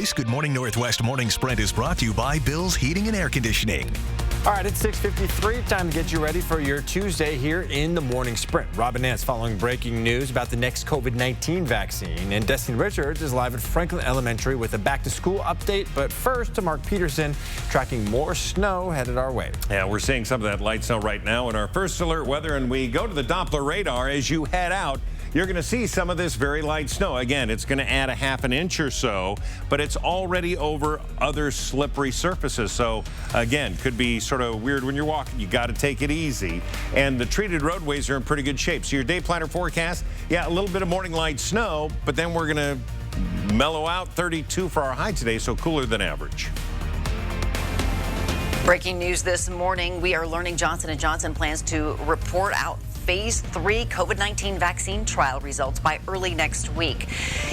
Today's Good Morning Northwest Morning Sprint is brought to you by Bill's Heating and Air Conditioning. All right, it's 6:53. Time to get you ready for your Tuesday here in the Morning Sprint. Robin Nance following breaking news about the next COVID-19 vaccine. And Destiny Richards is live at Franklin Elementary with a back-to-school update. But first, to Mark Peterson, tracking more snow headed our way. Yeah, we're seeing some of that light snow right now in our first alert weather. And we go to the Doppler radar as you head out. You're going to see some of this very light snow. Again, it's going to add a half an inch or so, but it's already over other slippery surfaces. So, again, could be sort of weird when you're walking. You got to take it easy. And the treated roadways are in pretty good shape. So your day planner forecast, yeah, a little bit of morning light snow, but then we're going to mellow out 32 for our high today, so cooler than average. Breaking news this morning, we are learning Johnson & Johnson plans to report out Phase 3 COVID-19 vaccine trial results by early next week.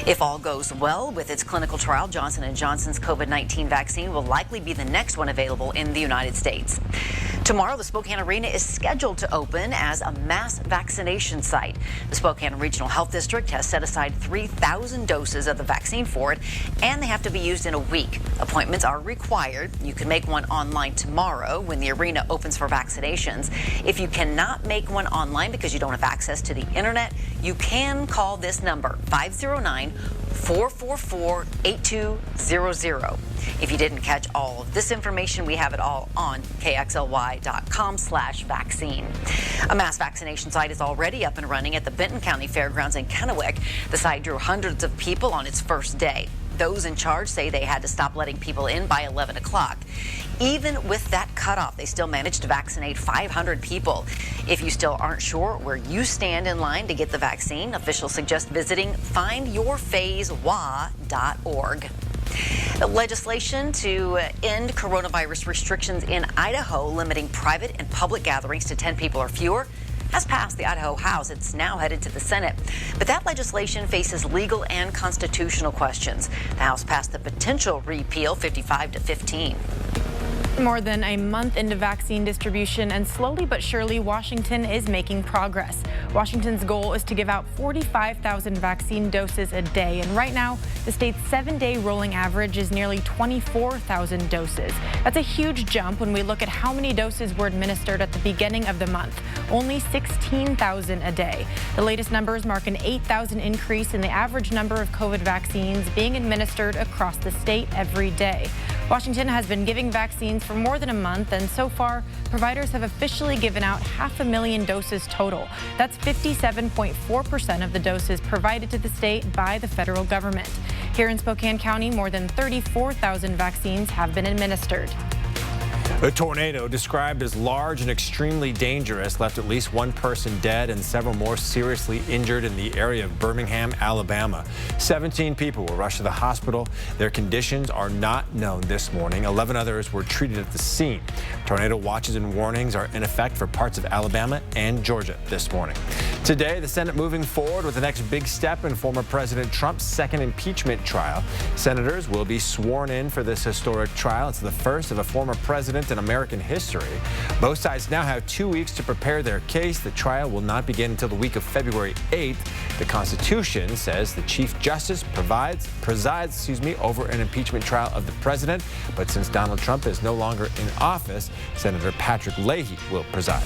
If all goes well with its clinical trial, Johnson & Johnson's COVID-19 vaccine will likely be the next one available in the United States. Tomorrow, the Spokane Arena is scheduled to open as a mass vaccination site. The Spokane Regional Health District has set aside 3,000 doses of the vaccine for it, and they have to be used in a week. Appointments are required. You can make one online tomorrow when the arena opens for vaccinations. If you cannot make one online because you don't have access to the internet, you can call this number, 509-444-8200. If you didn't catch all of this information, we have it all on kxly.com/vaccine. A mass vaccination site is already up and running at the Benton County Fairgrounds in Kennewick. The site drew hundreds of people on its first day. Those in charge say they had to stop letting people in by 11 o'clock. Even with that cutoff, they still managed to vaccinate 500 people. If you still aren't sure where you stand in line to get the vaccine, officials suggest visiting findyourphasewa.org. Legislation to end coronavirus restrictions in Idaho, limiting private and public gatherings to 10 people or fewer, has passed the Idaho House. It's now headed to the Senate. But that legislation faces legal and constitutional questions. The House passed the potential repeal 55-15. More than a month into vaccine distribution, and slowly but surely, Washington is making progress. Washington's goal is to give out 45,000 vaccine doses a day, and right now, the state's 7-day rolling average is nearly 24,000 doses. That's a huge jump when we look at how many doses were administered at the beginning of the month, only 16,000 a day. The latest numbers mark an 8,000 increase in the average number of COVID vaccines being administered across the state every day. Washington has been giving vaccines for more than a month, and so far, providers have officially given out 500,000 doses total. That's 57.4% of the doses provided to the state by the federal government. Here in Spokane County, more than 34,000 vaccines have been administered. A tornado described as large and extremely dangerous left at least one person dead and several more seriously injured in the area of Birmingham, Alabama. 17 people were rushed to the hospital. Their conditions are not known this morning. 11 others were treated at the scene. Tornado watches and warnings are in effect for parts of Alabama and Georgia this morning. Today, the Senate moving forward with the next big step in former President Trump's second impeachment trial. Senators will be sworn in for this historic trial. It's the first of a former president in American history. Both sides now have 2 weeks to prepare their case. The trial will not begin until the week of February 8th. The Constitution says the Chief Justice presides over an impeachment trial of the president. But since Donald Trump is no longer in office, Senator Patrick Leahy will preside.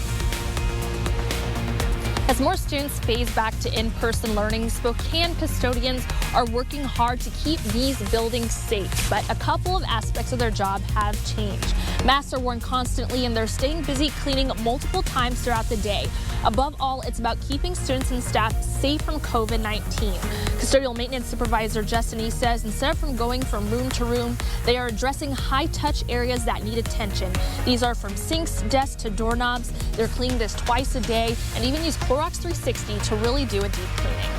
As more students phase back to in-person learning, Spokane custodians are working hard to keep these buildings safe, but a couple of aspects of their job have changed. Masks are worn constantly, and they're staying busy cleaning multiple times throughout the day. Above all, it's about keeping students and staff safe from COVID-19. Custodial maintenance supervisor Justin E. says instead of going from room to room, they are addressing high-touch areas that need attention. These are from sinks, desks to doorknobs. They're cleaning this twice a day and even use Clorox 360 to really do a deep cleaning.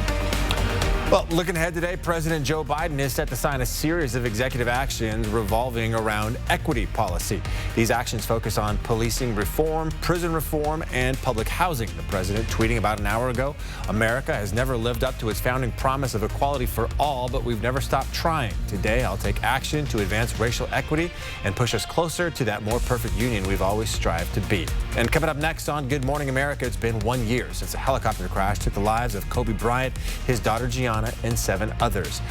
Well, looking ahead today, President Joe Biden is set to sign a series of executive actions revolving around equity policy. These actions focus on policing reform, prison reform, and public housing. The president tweeting about an hour ago, America has never lived up to its founding promise of equality for all, but we've never stopped trying. Today, I'll take action to advance racial equity and push us closer to that more perfect union we've always strived to be. And coming up next on Good Morning America, it's been 1 year since a helicopter crash took the lives of Kobe Bryant, his daughter Gianna, Ghana, and 7 others.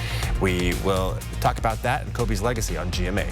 We will talk about that and Kobe's legacy on GMA.